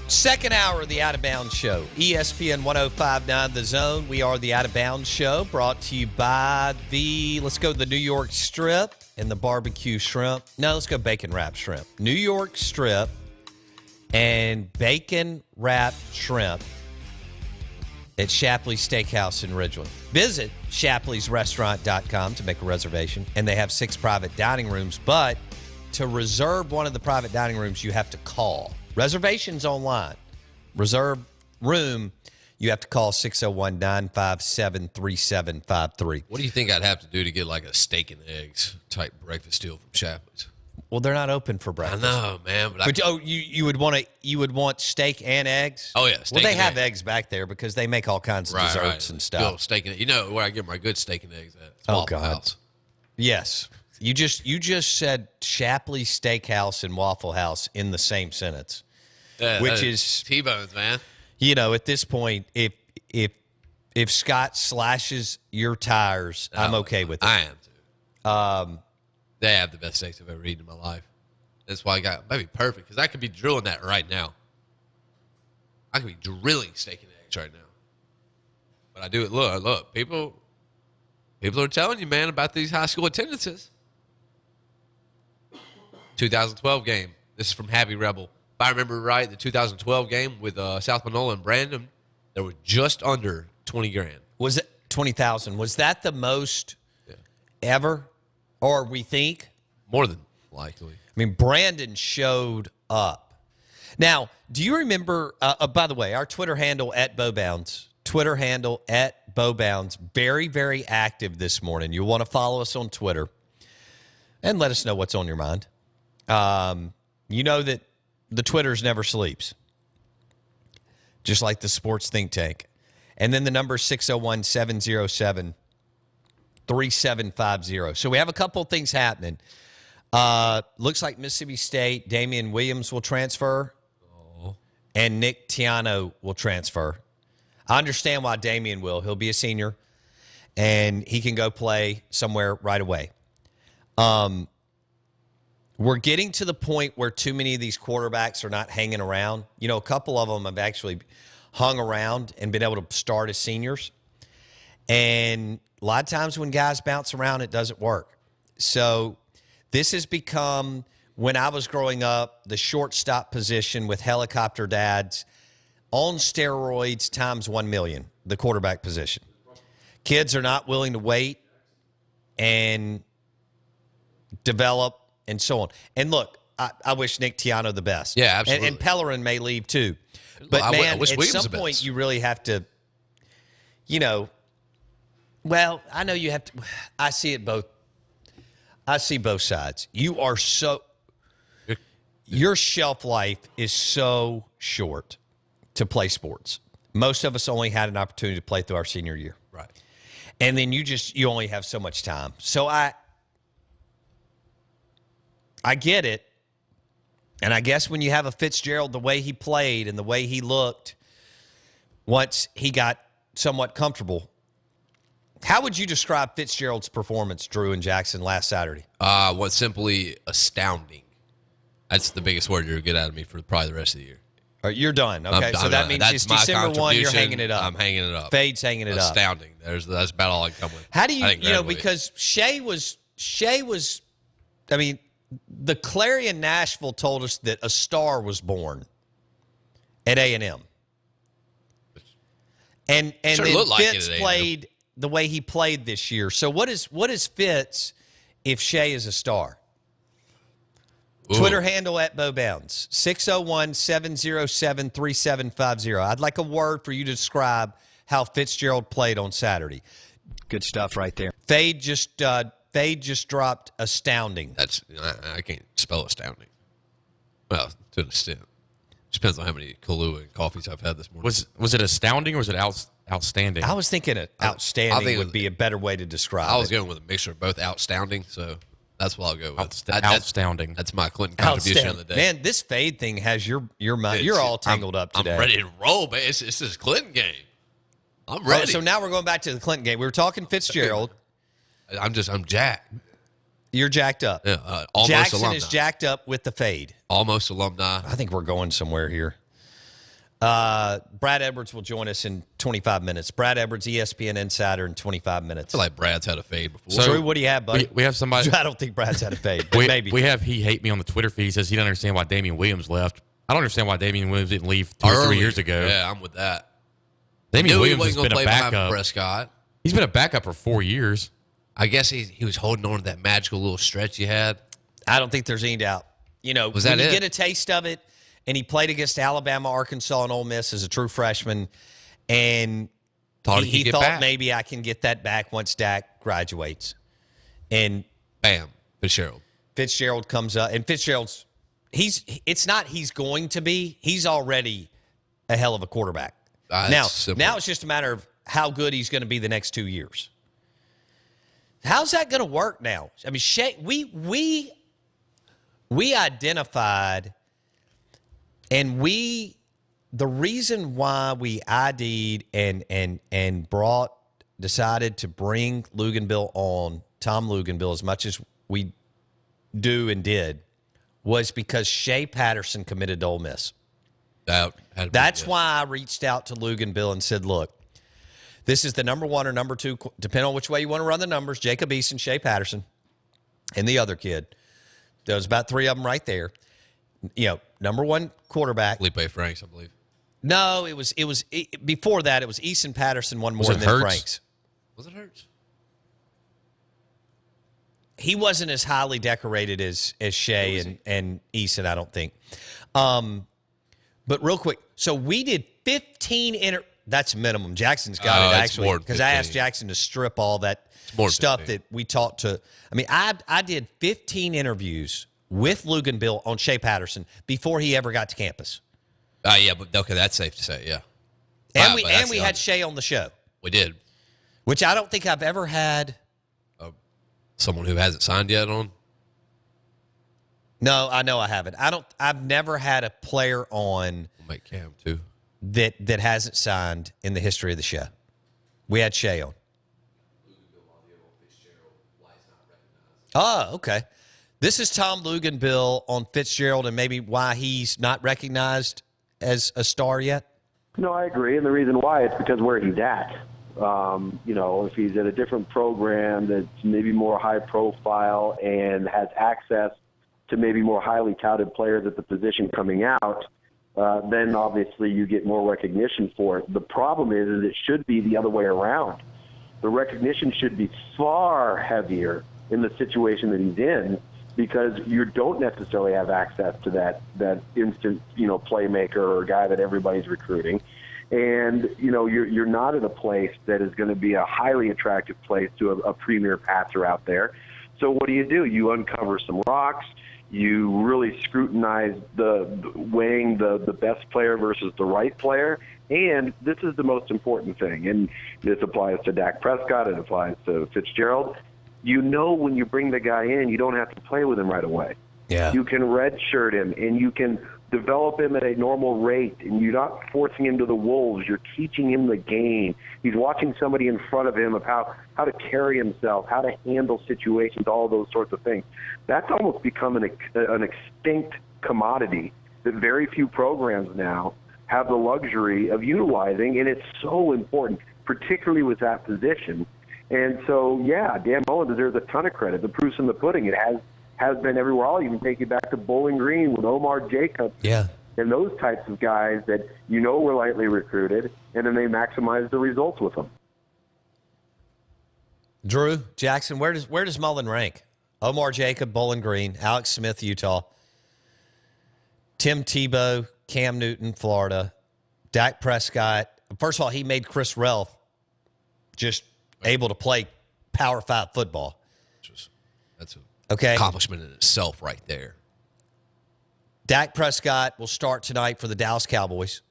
Second hour of the Out of Bounds Show. ESPN 105.9 The Zone. We are the Out of Bounds Show, brought to you by let's go to the New York Strip and the barbecue shrimp. No, let's go bacon wrapped shrimp. New York Strip and bacon wrapped shrimp at Shapley's Steakhouse in Ridgeland. Visit shapleysrestaurant.com to make a reservation. And they have 6 private dining rooms, but to reserve one of the private dining rooms, you have to call. Reservations online. Reserve room, you have to call 601-957-3753. What do you think I'd have to do to get like a steak and eggs type breakfast deal from Shapley's? Well, they're not open for breakfast. I know, man. But you would want steak and eggs? Oh, yeah. Well, they have eggs back there because they make all kinds of desserts and stuff. Good steak and, where I get my good steak and eggs at? It's Oh, Waffle God. House. Yes. You just said Shapley's Steakhouse and Waffle House in the same sentence, which is T-bones, man. At this point, if Scott slashes your tires, I'm okay with it. I am too. They have the best steaks I've ever eaten in my life. That's why might be perfect because I could be drilling that right now. I could be drilling steak and eggs right now. But I do it. Look, people are telling you, man, about these high school attendances. 2012 game. This is from Happy Rebel. If I remember right, the 2012 game with South Manola and Brandon, there were just under 20 grand. Was it 20,000? Was that the most ever? Or we think? More than likely. I mean, Brandon showed up. Now, do you remember, by the way, our Twitter handle at Bowbounds, very, very active this morning. You'll want to follow us on Twitter and let us know what's on your mind. You know that the Twitters never sleeps, just like the sports think tank. And then the number 601-707-3750. So we have a couple of things happening. Looks like Mississippi State, Damian Williams will transfer, and Nick Tiano will transfer. I understand why Damian will. He'll be a senior, and he can go play somewhere right away. We're getting to the point where too many of these quarterbacks are not hanging around. A couple of them have actually hung around and been able to start as seniors. And a lot of times when guys bounce around, it doesn't work. So this has become, when I was growing up, the shortstop position with helicopter dads on steroids times 1 million, the quarterback position. Kids are not willing to wait and develop and so on. And look, I wish Nick Tiano the best. Yeah, absolutely. And Pellerin may leave too. But, I man, wish at Williams some the point, best. you really have to, well, I know you have to. I see it both. I see both sides. Your shelf life is so short to play sports. Most of us only had an opportunity to play through our senior year. Right. And then you only have so much time. So I get it. And I guess when you have a Fitzgerald, the way he played and the way he looked, once he got somewhat comfortable, how would you describe Fitzgerald's performance, Drew and Jackson, last Saturday? What's simply astounding. That's the biggest word you'll get out of me for probably the rest of the year. All right, you're done. Okay, so that means that's it's my December 1, you're contribution. hanging it up. I'm hanging it up. Fade's hanging it up. Astounding. That's about all I can come with. How do you, I didn't graduate. because Shea was, I mean, the Clarion Nashville told us that a star was born at A&M. And Sure then looked like it Fitz at A&M. played the way he played this year. So what is Fitz if Shea is a star? Ooh. Twitter handle at Bowbounds, 601-707-3750. I'd like a word for you to describe how Fitzgerald played on Saturday. Good stuff right there. Fade just dropped astounding. I can't spell astounding. Well, to an extent. Just depends on how many Kahlua and coffees I've had this morning. Was it astounding or was it outstanding? I was thinking outstanding I think would be a better way to describe I was it. going with a mixture of both outstanding, so that's what I'll go with. Outstanding. That's my Clinton contribution of the day. Man, this Fade thing has your mind. You're all tangled up today. I'm ready to roll, man. It's this Clinton game. I'm Oh, ready. so now we're going back to the Clinton game. We were talking Fitzgerald. I'm jacked. You're jacked up. Almost Jackson alumni. is jacked up with the Fade. Almost alumni. I think we're going somewhere here. Brad Edwards will join us in 25 minutes. Brad Edwards, ESPN Insider, in 25 I minutes. feel like Brad's had a fade before. So- Drew, what do you have, buddy? We have somebody. I don't think Brad's had a fade, but maybe. We have He Hate Me on the Twitter feed. He says he doesn't understand why Damian Williams left. I don't understand why Damian Williams didn't leave 2 or 3 Early. years ago. Yeah, I'm with that. Damian Knew Williams he has wasn't been gonna a play behind backup. Prescott. He's been a backup for 4 years. I guess he was holding on to that magical little stretch he had. I don't think there's any doubt. You know, Was when that you it? get a taste of it, and he played against Alabama, Arkansas, and Ole Miss as a true freshman, and Thought he he'd get thought back. maybe I can get that back once Dak graduates. And Bam, Fitzgerald comes up, and Fitzgerald's it's not he's going to be, he's already a hell of a quarterback. It's simple. Now it's just a matter of how good he's going to be the next 2 years. How's that going to work now? I mean, we identified, and the reason why we ID'd and decided to bring Luganville on, Tom Luganville, as much as we do and did, was because Shea Patterson committed to Ole Miss. That's why I reached out to Luganville and said, look, this is the number 1 or number 2, depending on which way you want to run the numbers, Jacob Eason, Shea Patterson, and the other kid. There's about 3 of them right there. You know, number 1 quarterback. Felipe Franks, I believe. No, before that, it was Eason Patterson, one more Was it than Hurts? Franks. Was it Hurts? He wasn't as highly decorated as Shea and Eason, I don't think. But real quick, so we did 15 that's minimum. Jackson's got it, it's actually, more than because I 15. asked Jackson to strip all that more than stuff 15. that we talked to. I mean, I did 15 interviews with Luganville on Shea Patterson before he ever got to campus. Yeah, but okay, that's safe to say, yeah. And But that's we the had under- Shea on the show, We did. which I don't think I've ever had. Someone who hasn't signed yet on? No, I know I haven't. I've never had a player on We'll make Cam, too. that hasn't signed in the history of the show. We had Shea on. Oh, okay. This is Tom Luganville on Fitzgerald and maybe why he's not recognized as a star yet. No, I agree, and the reason why is because where he's at. If he's at a different program that's maybe more high profile and has access to maybe more highly touted players at the position coming out, then obviously you get more recognition for it. The problem is it should be the other way around. The recognition should be far heavier in the situation that he's in because you don't necessarily have access to that instant, playmaker or guy that everybody's recruiting. And, you're not in a place that is going to be a highly attractive place to a premier passer out there. So what do? You uncover some rocks. You really scrutinize weighing the best player versus the right player. And this is the most important thing. And this applies to Dak Prescott. It applies to Fitzgerald. When you bring the guy in, you don't have to play with him right away. Yeah. You can redshirt him, and you can develop him at a normal rate, and you're not forcing him to the wolves. You're teaching him the game. He's watching somebody in front of him of how to carry himself, how to handle situations, all those sorts of things. That's almost become an extinct commodity that very few programs now have the luxury of utilizing, and it's so important, particularly with that position. And so, yeah, Dan Mullen deserves a ton of credit. The proof's in the pudding. It has been everywhere. I'll even take you back to Bowling Green with Omar Jacobs and those types of guys that were lightly recruited, and then they maximize the results with them. Drew, Jackson, where does Mullen rank? Omar Jacob, Bowling Green, Alex Smith, Utah, Tim Tebow, Cam Newton, Florida, Dak Prescott. First of all, he made Chris Relf just able to play Power 5 football. That's an Okay. accomplishment in itself right there. Dak Prescott will start tonight for the Dallas Cowboys.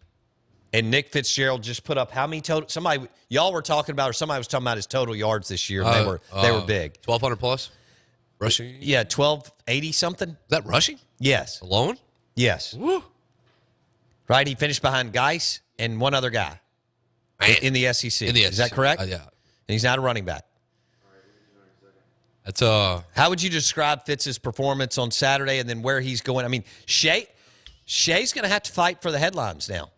And Nick Fitzgerald just put up how many total? Somebody y'all were talking about, or somebody was talking about his total yards this year. And they were big. 1,200 plus rushing. Yeah, 1280 something. Is that rushing Yes, alone? yes. Woo. Right, he finished behind Geis and one other guy Man. in the SEC. In the Is that SEC. correct? Yeah. And he's not a running back. That's How would you describe Fitz's performance on Saturday and then where he's going? I mean, Shea's going to have to fight for the headlines now.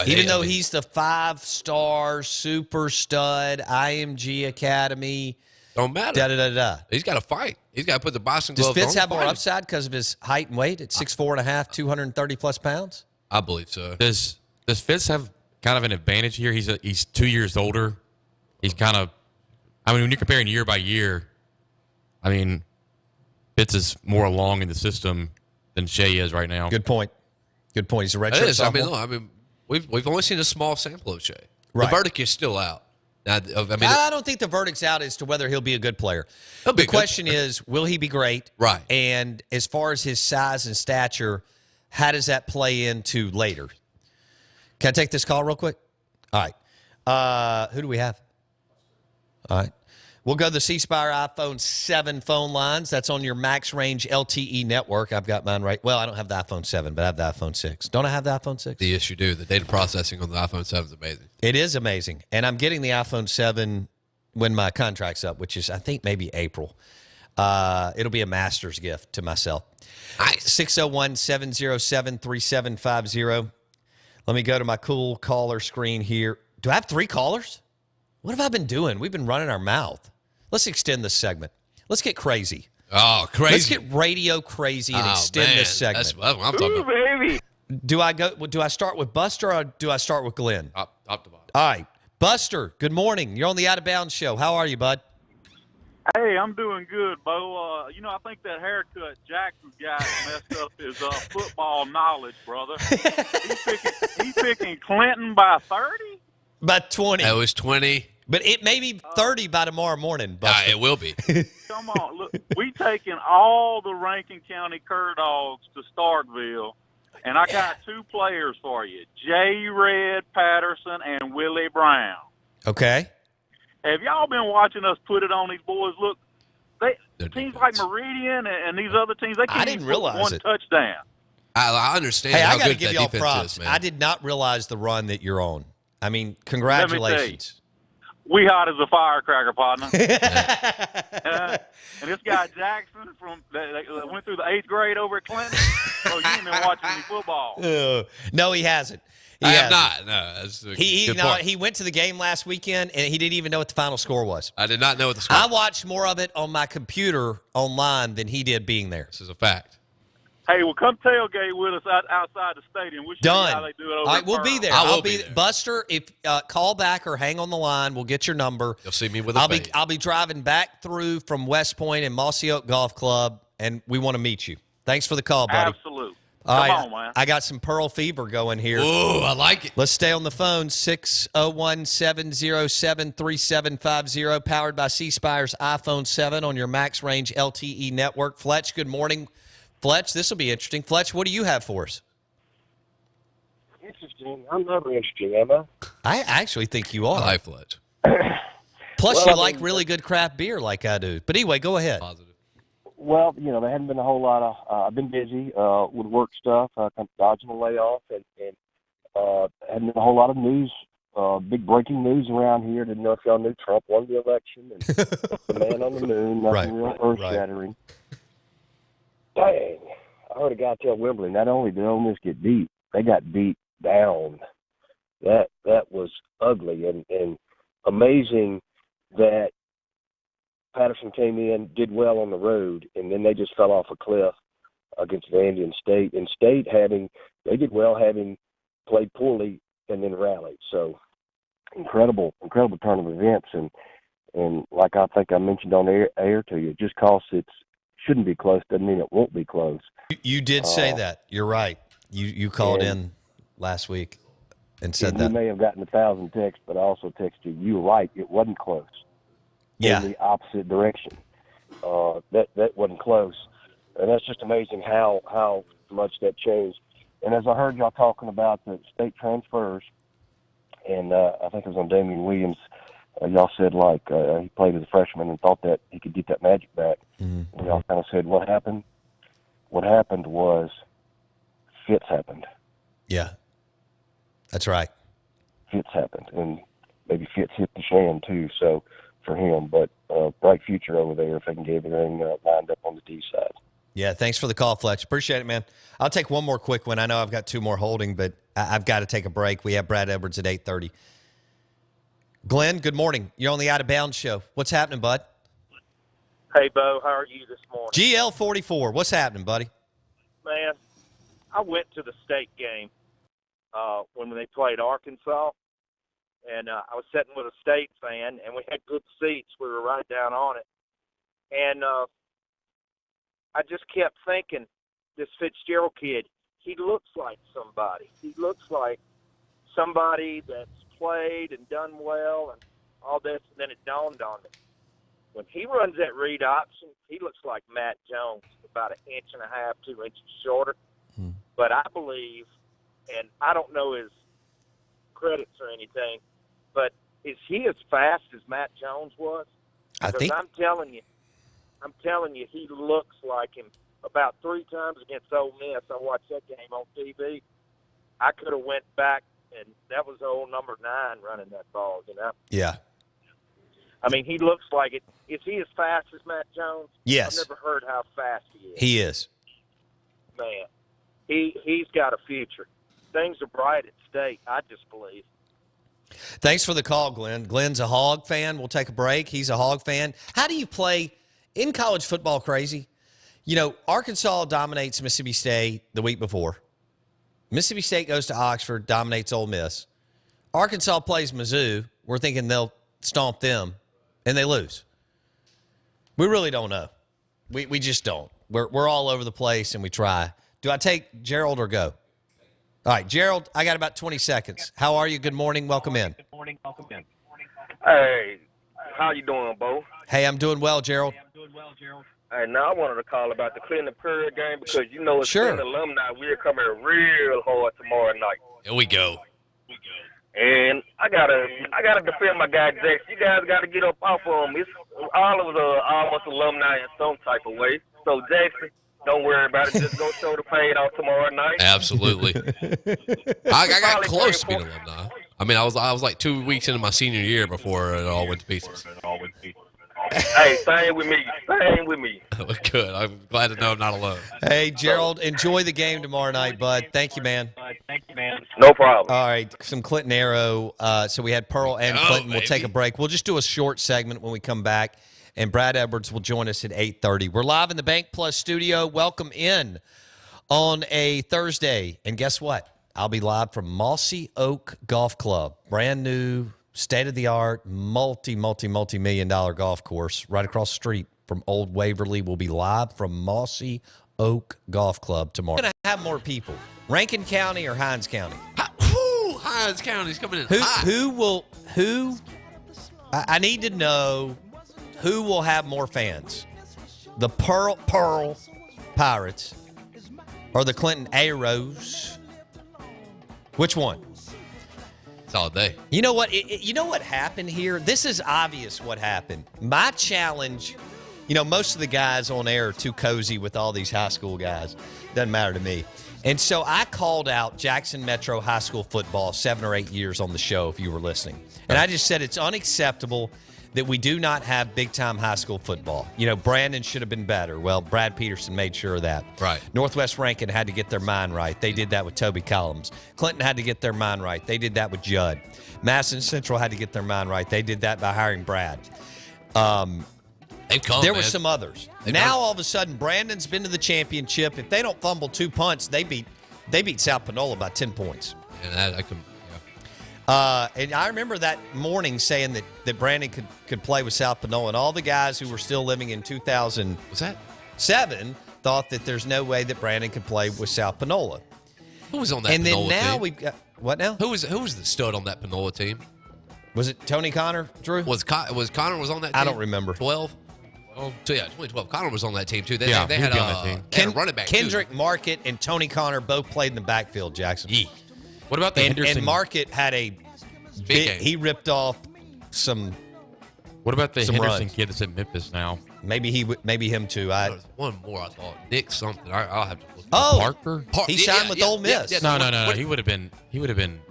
Even though he's the 5-star super stud, IMG Academy. Don't matter. Da-da-da-da. He's got to fight. He's got to put the boxing Does gloves on. Fitz have more fight. upside because of his height and weight at 6'4.5", 230-plus pounds? I believe so. Does Fitz have kind of an advantage here? He's 2 years older. He's kind of, I mean, when you're comparing year by year, I mean, Fitz is more along in the system than Shea is right now. Good point. Good point. He's a It redshirt is. sophomore. I mean, we've only seen a small sample of Shea. Right. The verdict is still out. Now, I mean, I don't think the verdict's out as to whether he'll be a good player. He'll be The a good question is, will he be great? Right. And as far as his size and stature, how does that play into later? Can I take this call real quick? All right. Who do we have? All right. We'll go to the C Spire iPhone 7 phone lines. That's on your Max Range LTE network. I've got mine right. Well, I don't have the iPhone 7, but I have the iPhone 6. Don't I have the iPhone 6? yes, you do. The data processing on the iPhone 7 is amazing. It is amazing. And I'm getting the iPhone 7 when my contract's up, which is, I think, maybe April. It'll be a master's gift to myself. Nice. 601-707-3750. Let me go to my cool caller screen here. Do I have 3 callers? What have I been doing? We've been running our mouth. Let's extend this segment. Let's get crazy. Oh, crazy. Let's get radio crazy and extend this segment. That's what I'm talking about. Baby. Do I start with Buster or do I start with Glenn? Top to bottom. All right. Buster, good morning. You're on the Out of Bounds show. How are you, bud? Hey, I'm doing good, Bo. I think that haircut Jackson got messed up his football knowledge, brother. He's picking Clinton by 30? About 20. It was 20. But it may be 30 by tomorrow morning, Buster. It will be. Come on. Look, we taking all the Rankin County Cur Dogs to Starkville, and I got 2 players for you, J. Red Patterson and Willie Brown. Okay. Have y'all been watching us put it on these boys? Look, They're teams defense. like Meridian and these other teams, they I can't didn't even put realize one it. touchdown. I understand Hey, I how got to good give that y'all defense props. is, man. I did not realize the run that you're on. I mean, congratulations. We hot as a firecracker, partner. And this guy Jackson that went through the 8th grade over at Clinton. Oh, you ain't been watching any football. No, he hasn't. I have not. No, that's a good point. He went to the game last weekend, and he didn't even know what the final score was. I did not know what the score I watched more of it on my computer online than he did being there. This is a fact. Hey, well, come tailgate with us outside the stadium. We'll show you how Done. they do it over All right, at we'll be Pearl. there. I will be there. Buster, if call back or hang on the line, we'll get your number. You'll see me with a fade. I'll be driving back through from West Point and Mossy Oak Golf Club, and we want to meet you. Thanks for the call, buddy. Absolute. All Come right, on, man. I got some Pearl Fever going here. Ooh, I like it. Let's stay on the phone. 601-707-3750, powered by C Spire's iPhone 7 on your Max Range LTE network. Fletch, good morning. Fletch, this will be interesting. Fletch, what do you have for us? Interesting. I'm never interesting, am I? I actually think you I are. like Fletch. Plus, Well, you I like mean- really good craft beer like I do. But anyway, go ahead. Positive. Well, there hadn't been a whole lot of. I've been busy with work stuff, kind of dodging a layoff, and hadn't been a whole lot of news, big breaking news around here. Didn't know if y'all knew Trump won the election and the man on the moon. Nothing real earth-shattering. Dang! I heard a guy tell Wembley, not only did Ole Miss get beat, they got beat down. That was ugly and amazing that Patterson came in, did well on the road, and then they just fell off a cliff against Vandy State. And State they did well having played poorly and then rallied. So incredible turn of events. And like I think I mentioned on air to you, just because it shouldn't be close doesn't mean it won't be close. You did say that. You're right. You called in last week and said You that. may have gotten 1,000 texts, but I also texted you, right, it wasn't close. Yeah. In the opposite direction. That wasn't close. And that's just amazing how much that changed. And as I heard y'all talking about the state transfers, and I think it was on Damian Williams, y'all said he played as a freshman and thought that he could get that magic back. Mm-hmm. And y'all kind of said what happened? What happened was Fitz happened. Yeah. That's right. Fitz happened. And maybe Fitz hit the shan too, so for him. But bright future over there if they can get everything lined up on the D side. Yeah, thanks for the call, Fletch. Appreciate it, man. I'll take one more quick one. I know I've got 2 more holding, but I've got to take a break. We have Brad Edwards at 8:30. Glenn, good morning. You're on the Out of Bounds show. What's happening, bud? Hey, Bo, how are you this morning? GL44, what's happening, buddy? Man, I went to the state game when they played Arkansas, and I was sitting with a state fan, and we had good seats. We were right down on it. And I just kept thinking, this Fitzgerald kid, he looks like somebody. He looks like somebody that's played and done well and all this, and then it dawned on me. When he runs that read option, he looks like Matt Jones, about 1.5 inches, 2 inches shorter. But I believe, and I don't know his credits or anything, but is he as fast as Matt Jones was? Because I'm telling you, he looks like him. About 3 times against Ole Miss, I watched that game on TV. I could have went back, and that was old number 9 running that ball, you know? Yeah. I mean, he looks like it. Is he as fast as Matt Jones? Yes. I've never heard how fast he is. He is. Man, he's got a future. Things are bright at State, I just believe. Thanks for the call, Glenn. Glenn's a Hog fan. We'll take a break. He's a Hog fan. How do you play in college football crazy? You know, Arkansas dominates Mississippi State the week before. Mississippi State goes to Oxford, dominates Ole Miss. Arkansas plays Mizzou. We're thinking they'll stomp them, and they lose. We really don't know. We just don't. We're all over the place, and we try. Do I take Gerald or go? All right, Gerald, I got about 20 seconds. How are you? Good morning. Welcome in. Hey, how you doing, Bo? Hey, I'm doing well, Gerald. Hey, now I wanted to call about the Clinton Prairie game because, you know, as Sure. Clinton alumni, we're coming real hard tomorrow night. Here we go. And I gotta defend my guy Jackson. You guys gotta get up off of him. It's all of the almost alumni in some type of way. So Jackson, don't worry about it. Just go show the paid off tomorrow night. Absolutely. I got close to being alumni. I mean, I was like 2 weeks into my senior year before it all went to pieces. Hey, same with me. Same with me. Good. I'm glad to know I'm not alone. Hey, Gerald, enjoy the game tomorrow night, bud. Thank you, man. No problem. All right, some Clinton Arrow. So we had Pearl and Clinton. We'll take a break. We'll just do a short segment when we come back, and Brad Edwards will join us at 8:30. We're live in the Bank Plus studio. Welcome in on a Thursday. And guess what? I'll be live from Mossy Oak Golf Club, brand new, state-of-the-art, multi-million-dollar golf course right across the street from Old Waverly. We'll be live from Mossy Oak Golf Club tomorrow. We're going to have more people. Rankin County or Hinds County? Hinds County's coming in hot. I need to know who will have more fans. The Pearl Pirates or the Clinton Arrows? Which one? Solid day. You know what? You know what happened here? This is obvious what happened. My challenge, you know, most of the guys on air are too cozy with all these high school guys. Doesn't matter to me. And so I called out Jackson Metro High School football 7 or 8 years on the show, if you were listening. And I just said it's unacceptable that we do not have big-time high school football. You know, Brandon should have been better. Well, Brad Peterson made sure of that. Right. Northwest Rankin had to get their mind right. They did that with Toby Collins. Clinton had to get their mind right. They did that with Judd. Madison Central had to get their mind right. They did that by hiring Brad. They've come, there man. were some others. They've now, come. all of a sudden, Brandon's been to the championship. If they don't fumble 2 punts, they beat South Panola by 10 points. And I can. And I remember that morning saying that Brandon could play with South Panola, and all the guys who were still living in 2007 thought that there's no way that Brandon could play with South Panola. Who was on that and Panola then now team? we've got what now? Who was the stud on that Panola team? Was it Tony Connor, Drew? Was Connor was on that team? I don't remember. 12? Oh, so yeah, 2012. Connor was on that team, too. They Yeah, had he'd be on that team. they had a running back, Kendrick too. Market and Tony Connor both played in the backfield, Jackson. Yeah. What about the Henderson? And Market had a game. he ripped off some. What about the some Henderson runs. kid that's at Memphis now? Maybe him too. There was one more, I thought. Nick something. I'll have to look. Oh, Parker? he signed with Ole Miss. No. He would have been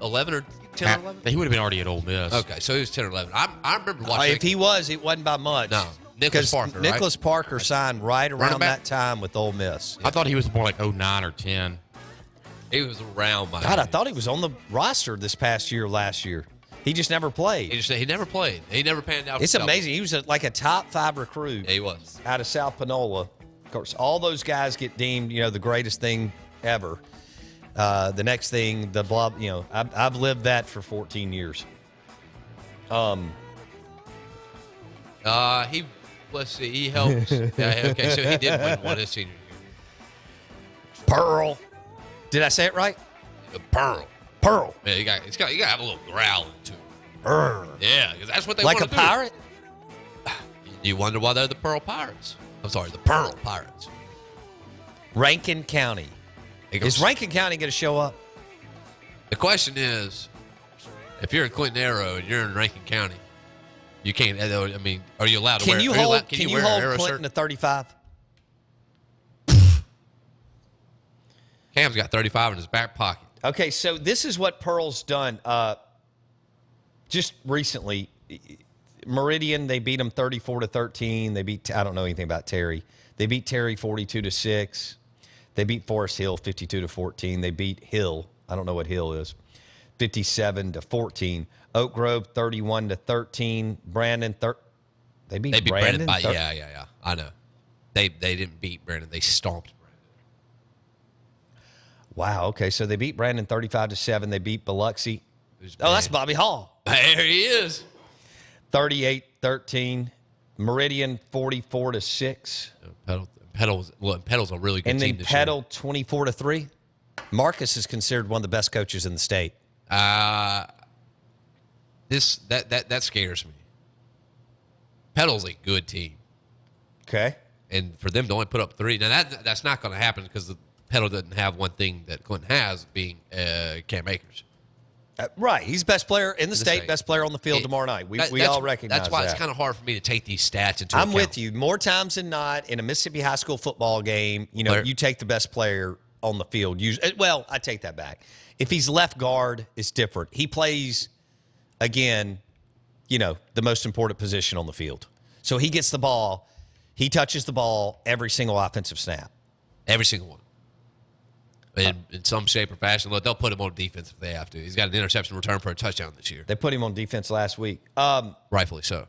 11 or 10 or 11? He would have been already at Ole Miss. Okay, so he was 10 or 11. I remember watching. If he was, it wasn't by much. No, Nicholas Because Parker, right? Nicholas Parker signed right around Running back? that time with Ole Miss. I thought he was more like 09 or 10. He was around my God, I age. thought he was on the roster this past year, last year. He just never played. He never played. He never panned out. It's for Cowboys. amazing. He was like a top 5 recruit. Yeah, he was. Out of South Panola. Of course, all those guys get deemed, the greatest thing ever. The next thing, the blah, I've lived that for 14 years. Let's see, he helped. Yeah, okay, so he did win one his senior year. Pearl. Did I say it right? Pearl. Yeah, you got to have a little growl to it. Yeah, because that's what they Like want a to do. pirate? You wonder why they're the Pearl Pirates. I'm sorry, the Pearl Pirates. Rankin County. Is Rankin County going to show up? The question is, if you're in Clinton Arrow and you're in Rankin County, you can't. I mean, are you allowed to Can wear? you are you hold? allowed- Can you wear an hold Arrow Clinton shirt? to 35? Cam's got 35 in his back pocket. Okay, so this is what Pearl's done. Just recently, Meridian, they beat them 34-13. They beat. I don't know anything about Terry. They beat Terry 42-6. They beat Forest Hill 52-14. They beat Hill. I don't know what Hill is. 57-14. Oak Grove 31-13. Brandon they beat Brandon. Yeah. I know. They didn't beat Brandon. They stomped Brandon. Wow. Okay, so they beat Brandon 35-7. They beat Biloxi. That's Bobby Hall. There he is. 38-13. Meridian 44-6. Petal's a really good And team then this Petal 24-3. Marcus is considered one of the best coaches in the state. year. That scares me. Petal's a good team. Okay. And for them to only put up 3, now that's not going to happen because Petal doesn't have one thing that Clinton has, being Cam Akers. Right. He's best player in the state, best player on the field It- tomorrow night. We that's- all recognize That's why that. it's kind of hard for me to take these stats into I'm account. with you. More times than not, in a Mississippi high school football game, you take the best player on the field. Well, I take that back. If he's left guard, it's different. He plays, again, the most important position on the field. So he gets the ball. He touches the ball every single offensive snap. Every single one. In some shape or fashion. Look, they'll put him on defense if they have to. He's got an interception return for a touchdown this year. They put him on defense last week. Rightfully so.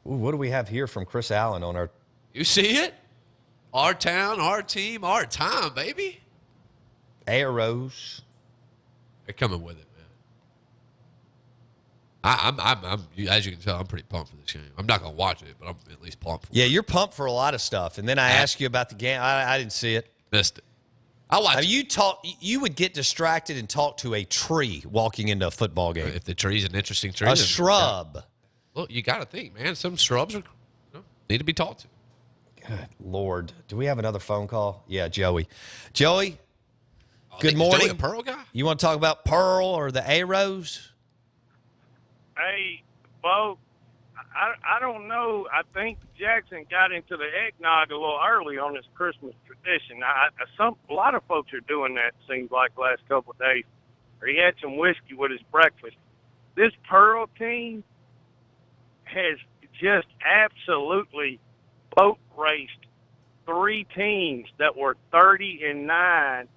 Ooh, what do we have here from Chris Allen on our... You see it? Our town, our team, our time, baby. Arrows. They're coming with it, man. I'm as you can tell, I'm pretty pumped for this game. I'm not going to watch it, but I'm at least pumped for it. Yeah, you're pumped for a lot of stuff. And then I asked you about the game. I didn't see it. Missed it. I watched it. You would get distracted and talk to a tree walking into a football game. If the tree's an interesting tree. A shrub. Look, you got to think, man. Some shrubs need to be talked to. Good Lord. Do we have another phone call? Yeah, Joey. Joey, good Joey, morning. the Pearl guy? You want to talk about Pearl or the Arrows? Hey, Bo, I don't know. I think Jackson got into the eggnog a little early on this Christmas tradition. A lot of folks are doing that, seems like, last couple of days. Or he had some whiskey with his breakfast. This Pearl team has just absolutely boat raced 3 teams that were 30-9,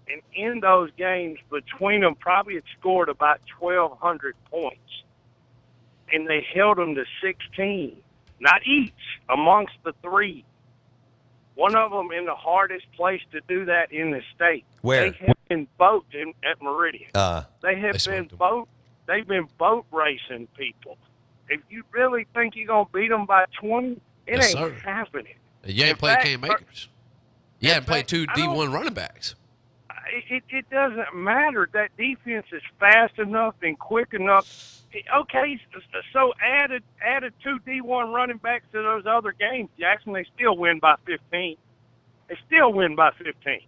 and in those games between them probably had scored about 1,200 points. And they held them to 16, not each, amongst the 3. One of them in the hardest place to do that in the state. Where? They have been at Meridian. They've been boat racing people. If you really think you're going to beat them by 20, it Yes, ain't sir. happening. You ain't played Cam Akers. You haven't played 2 I don't- D1 running backs. It doesn't matter. That defense is fast enough and quick enough. Okay, so added 2 D1 running backs to those other games, Jackson, they still win by 15. They still win by 15.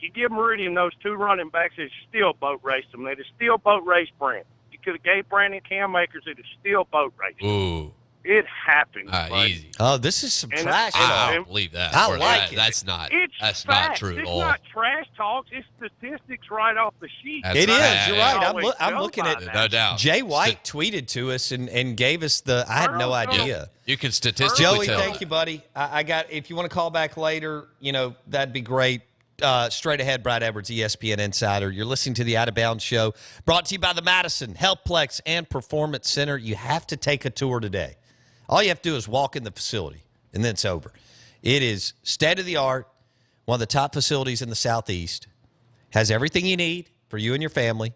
You give Meridian those 2 running backs, they still boat raced them. They'd still boat raced Brandon. You could have gave Brandon Cam Akers, they'd still boat raced him. Ooh. It happens. Easy. Oh, this is some And trash I talk. don't believe that. I Or like that- it. That's not. It's That's facts. not true at It's all. not trash talks. It's statistics right off the sheet. That's It is. right. You're Yeah, right. yeah. I'm looking at No doubt. Jay White tweeted to us and gave us the. I had no idea. You can statistically Joey, tell. thank you, buddy. I got. If you want to call back later, that'd be great. straight ahead, Brad Edwards, ESPN Insider. You're listening to the Out of Bounds Show, brought to you by the Madison Healthplex and Performance Center. You have to take a tour today. All you have to do is walk in the facility, and then it's over. It is state-of-the-art, one of the top facilities in the Southeast. Has everything you need for you and your family.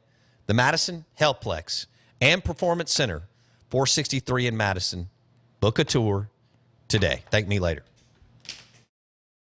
The Madison Healthplex and Performance Center, 463 in Madison. Book a tour today. Thank me later.